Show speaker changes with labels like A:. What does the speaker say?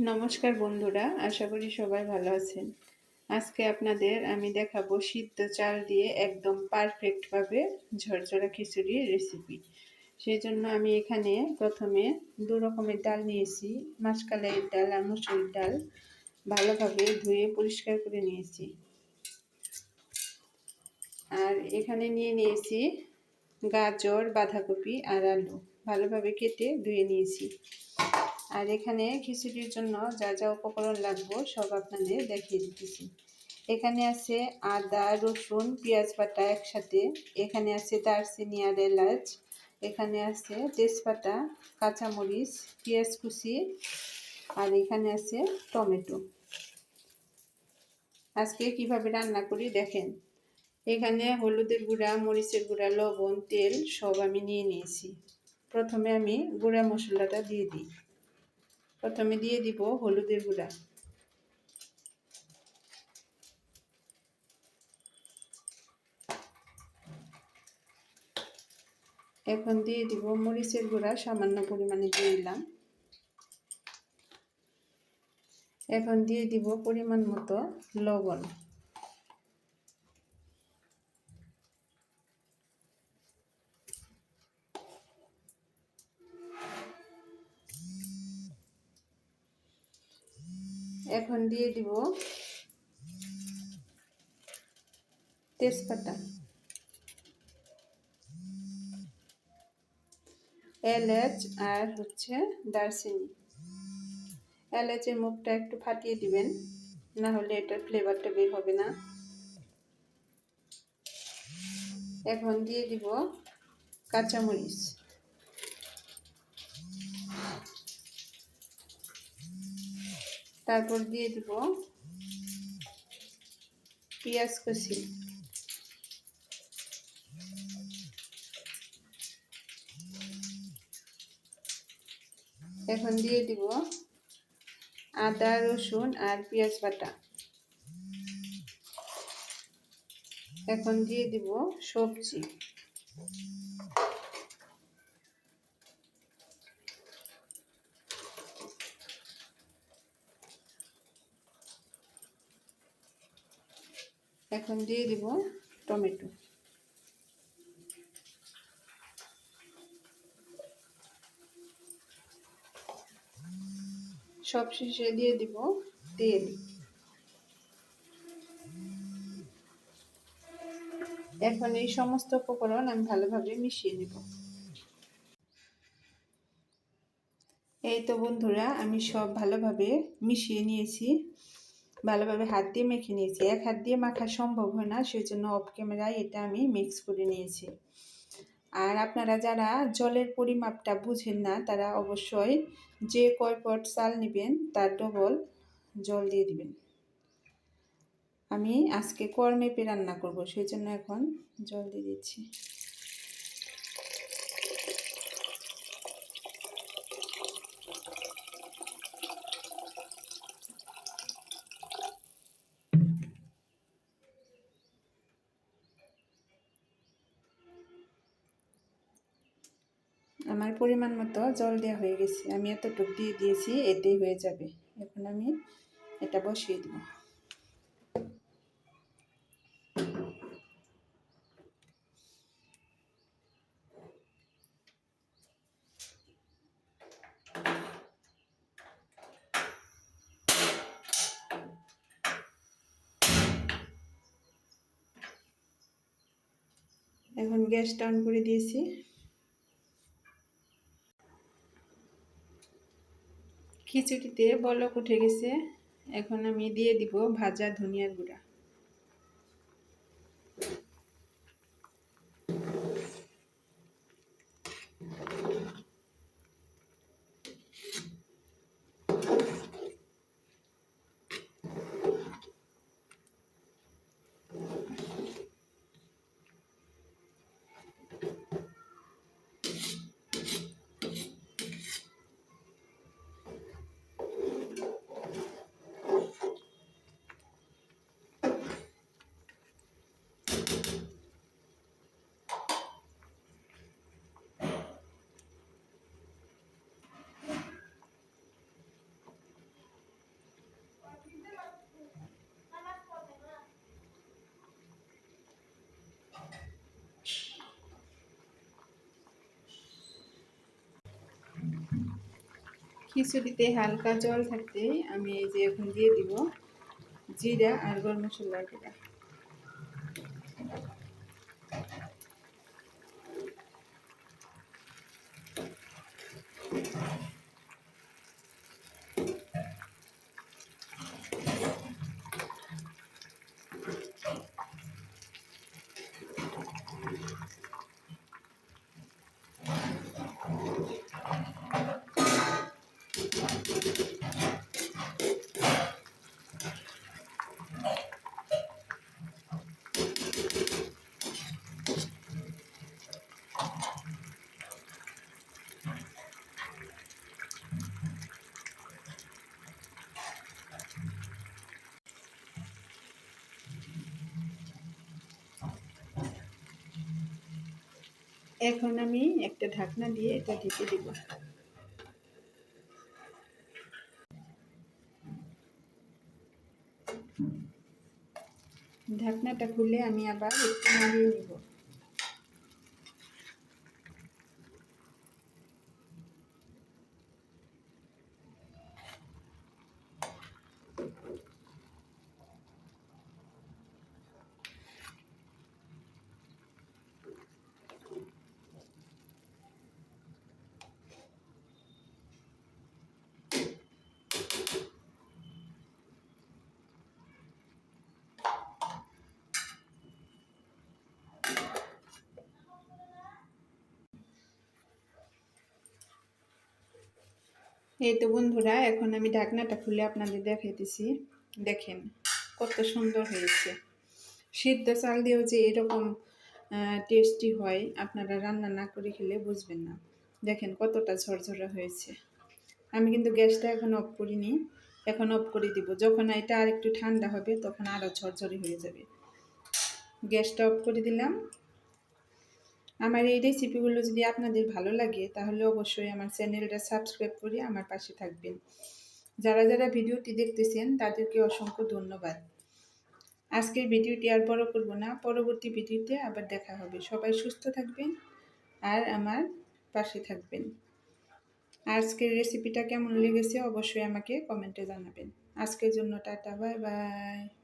A: নমস্কার বন্ধুরা, আশা করি সবাই ভালো আছেন। আজকে আপনাদের আমি দেখাবো সিদ্ধ চাল দিয়ে একদম পারফেক্টভাবে ঝরঝরা খিচুড়ির রেসিপি। সেই জন্য আমি এখানে প্রথমে দু রকমের ডাল নিয়েছি, মাসকলাইয়ের ডাল আর মুসুরির ডাল। ভালোভাবে ধুয়ে পরিষ্কার করে নিয়েছি। আর এখানে নিয়ে নিয়েছি গাজর, বাঁধাকপি আর আলু, ভালোভাবে কেটে ধুয়ে নিয়েছি। আর এখানে খিচুড়ির জন্য যা যা উপকরণ লাগবে সব আপনাদের দেখিয়ে দিতেছি। এখানে আছে আদা, রসুন, পেঁয়াজ বাটা একসাথে। এখানে আছে দারচিনি আর এলাচ। এখানে আছে তেজপাতা, কাঁচামরিচ, পেঁয়াজ কুচি, আর এখানে আছে টমেটো। আজকে কিভাবে রান্না করি দেখেন। এখানে হলুদের গুঁড়া, মরিচের গুঁড়া, লবণ, তেল সব আমি নিয়ে নিয়েছি। প্রথমে আমি গুঁড়া মশলাটা দিয়ে দিই। প্রথমে দিয়ে দিব হলুদের গুঁড়া, এখন দিয়ে দিব মরিচের গুঁড়া, সামান্য পরিমাণে দিয়ে দিলাম। এখন দিয়ে দিব পরিমাণ মতো লবণ। এখন দিয়ে দিব তেজপাতা, এলাচ আর দারচিনি। এলাচের মুখটা একটু ফাটিয়ে দিবেন, না হলে এটার ফ্লেভারটা বের হবে না। এখন দিয়ে দিব কাঁচামরিচ, তারপর দিয়ে দিব পেঁয়াজ কুচি, এখন দিয়ে দিব আদা, রসুন আর পেঁয়াজ বাটা। এখন দিয়ে দিব সবজি। এখন দিয়ে দিব টমেটো। সবশেষে দিয়ে দিব তেল। এখন এই সমস্ত উপকরণ আমি ভালোভাবে মিশিয়ে নেব। এই তো বন্ধুরা, আমি সব ভালোভাবে মিশিয়ে নিয়েছি, ভালোভাবে হাত দিয়ে মেখে নিয়েছি। এক হাত দিয়ে মাখা সম্ভব হয় না, সেই জন্য অফ ক্যামেরায় এটা আমি মিক্স করে নিয়েছি। আর আপনারা যারা জলের পরিমাপটা বুঝেন না, তারা অবশ্যই যে কয় পট চাল নেবেন তার ডবল জল দিয়ে দিবেন। আমি আজকে কর মেপে রান্না করব, সেই জন্য এখন জল দিয়ে দিচ্ছি। আমার পরিমাণ মতো জল দেওয়া হয়ে গেছে, আমি এতটুকু দিয়ে দিয়েছি, এটাই হয়ে যাবে। এখন আমি এটা বসিয়ে দেব। এখন গ্যাসটা অন করে দিয়েছি। খিচুড়িতে বলক উঠে গেছে। এখন আমি দিয়ে দিব ভাজা ধনিয়ার গুঁড়া। খিচুড়িতে হালকা জল থাকতেই আমি এই যে এখন দিয়ে দিব জিরা আর গরম মশলার গুঁড়া। এখন আমি একটা ঢাকনা দিয়ে এটা ঢেকে দিব। ঢাকনাটা খুলে আমি আবার একটু নাড়িয়ে নিব। এই তো বন্ধুরা, এখন আমি ঢাকনাটা খুলে আপনাদের দেখাইতেছি। দেখেন কত সুন্দর হয়েছে। সিদ্ধ চাল দিয়েও যে এরকম টেস্টি হয়, আপনারা রান্না না করে খেলে বুঝবেন না। দেখেন কতটা ঝরঝরে হয়েছে। আমি কিন্তু গ্যাসটা এখন অফ করিনি, এখন অফ করে দিব। যখন এটা আর একটু ঠান্ডা হবে তখন আরও ঝরঝরে হয়ে যাবে। গ্যাসটা অফ করে দিলাম। আমার এই রেসিপিগুলো যদি আপনাদের ভালো লাগে তাহলে অবশ্যই আমার চ্যানেলটা সাবস্ক্রাইব করে আমার পাশে থাকবেন। যারা যারা ভিডিওটি দেখতেছেন তাদেরকে অসংখ্য ধন্যবাদ। আজকের ভিডিওটি আর বড় করব না, পরবর্তী ভিডিওতে আবার দেখা হবে। সবাই সুস্থ থাকবেন আর আমার পাশে থাকবেন। আজকের রেসিপিটা কেমন লেগেছে অবশ্যই আমাকে কমেন্টে জানাবেন। আজকের জন্য টাটা, বাই বাই।